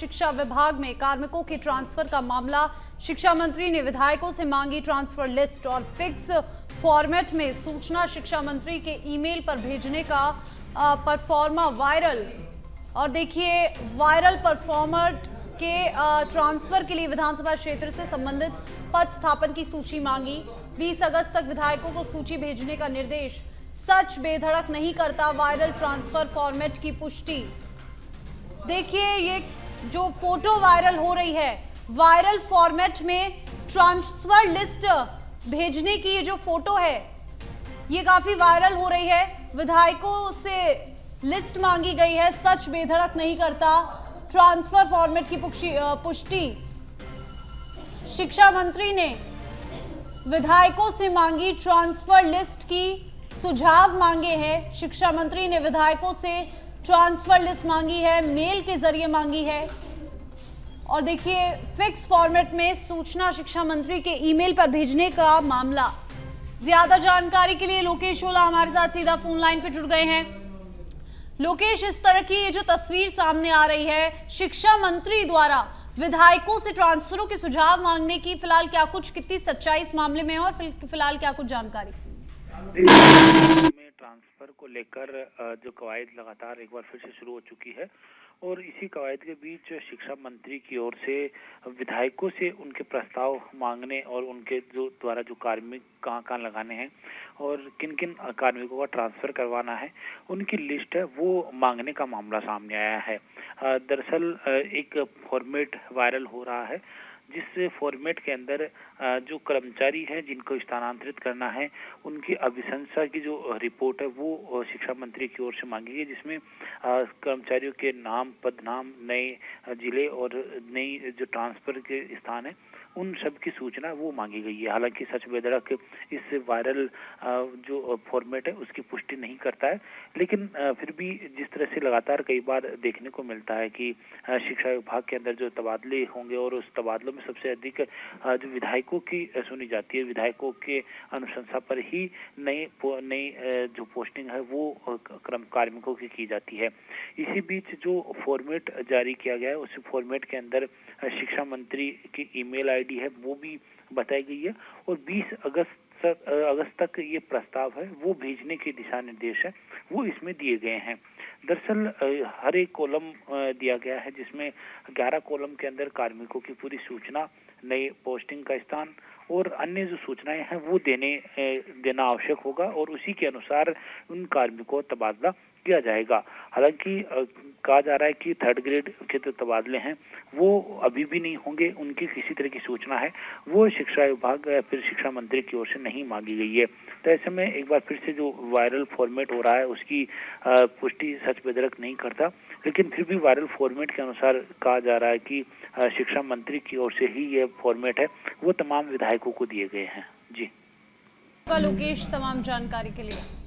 शिक्षा विभाग में कार्मिकों के ट्रांसफर का मामला। शिक्षा मंत्री ने विधायकों से मांगी ट्रांसफर लिस्ट और फिक्स फॉर्मेट में सूचना शिक्षा मंत्री के ईमेल पर भेजने का परफॉर्मा वायरल। और देखिए, वायरल परफॉर्मेट के ट्रांसफर के लिए विधानसभा क्षेत्र से संबंधित पद स्थापन की सूची मांगी। 20 अगस्त तक विधायकों को सूची भेजने का निर्देश। सच बेधड़क नहीं करता वायरल ट्रांसफर फॉर्मेट की पुष्टि। देखिए, ये जो फोटो वायरल हो रही है, वायरल फॉर्मेट में ट्रांसफर लिस्ट भेजने की ये जो फोटो है, ये काफी वायरल हो रही है। विधायकों से लिस्ट मांगी गई है। सच बेधड़क नहीं करता ट्रांसफर फॉर्मेट की पुष्टि। शिक्षा मंत्री ने विधायकों से मांगी ट्रांसफर लिस्ट की सुझाव मांगे हैं। शिक्षा मंत्री ने विधायकों से ट्रांसफर लिस्ट मांगी है, मेल के जरिए मांगी है। और देखिए, फिक्स फॉर्मेट में सूचना शिक्षा मंत्री के ईमेल पर भेजने का मामला। ज्यादा जानकारी के लिए लोकेश ओला हमारे साथ सीधा फोन लाइन पे जुड़ गए हैं। लोकेश, इस तरह की ये जो तस्वीर सामने आ रही है, शिक्षा मंत्री द्वारा विधायकों से ट्रांसफरों के सुझाव मांगने की, फिलहाल क्या कुछ, कितनी सच्चाई इस मामले में है और फिलहाल क्या कुछ जानकारी? में ट्रांसफर को लेकर जो कवायद लगातार एक बार फिर से शुरू हो चुकी है और इसी कवायद के बीच शिक्षा मंत्री की ओर से विधायकों से उनके प्रस्ताव मांगने और उनके जो द्वारा जो कार्मिक कहाँ लगाने हैं और किन किन कार्मिकों का ट्रांसफर करवाना है, उनकी लिस्ट है वो मांगने का मामला सामने आया है। दरअसल एक फॉर्मेट वायरल हो रहा है जिस फॉर्मेट के अंदर जो कर्मचारी हैं जिनको स्थानांतरित करना है, उनकी अभिशंसा की जो रिपोर्ट है वो शिक्षा मंत्री की ओर से मांगी गई, जिसमें कर्मचारियों के नाम, पद नाम, नए जिले और नई जो ट्रांसफर के स्थान है, उन सब की सूचना वो मांगी गई है। हालांकि सच बेधड़क इस वायरल जो फॉर्मेट है उसकी पुष्टि नहीं करता है, लेकिन फिर भी जिस तरह से लगातार कई बार देखने को मिलता है कि शिक्षा विभाग के अंदर जो तबादले होंगे और उस तबादलों में सबसे अधिक जो विधायकों की सुनी जाती है, विधायकों के अनुशंसा पर ही नई जो पोस्टिंग है वो कार्मिकों की जाती है। इसी बीच जो फॉर्मेट जारी किया गया है, उस फॉर्मेट के अंदर शिक्षा मंत्री की ईमेल आईडी है वो भी बताई गई है और 20 अगस्त तक ये प्रस्ताव है वो भेजने के दिशा निर्देश है वो इसमें दिए गए हैं। दरअसल हर एक कॉलम दिया गया है जिसमें 11 कॉलम के अंदर कार्मिकों की पूरी सूचना, नई पोस्टिंग का स्थान और अन्य जो सूचनाएं हैं वो देना आवश्यक होगा और उसी के अनुसार उन कार्मिकों का तबादला किया जाएगा। हालांकि कहा जा रहा है कि 3rd ग्रेड के जो तबादले हैं वो अभी भी नहीं होंगे, उनकी किसी तरह की सूचना है वो शिक्षा विभाग या फिर शिक्षा मंत्री की ओर से नहीं मांगी गई है। तो ऐसे में एक बार फिर से जो वायरल फॉर्मेट हो रहा है उसकी पुष्टि सच बेधड़क नहीं करता, लेकिन फिर भी वायरल फॉर्मेट के अनुसार कहा जा रहा है कि शिक्षा मंत्री की ओर से ही ये फॉर्मेट है वो तमाम विधायकों को दिए गए हैं। जी लोकेश, तमाम जानकारी के लिए।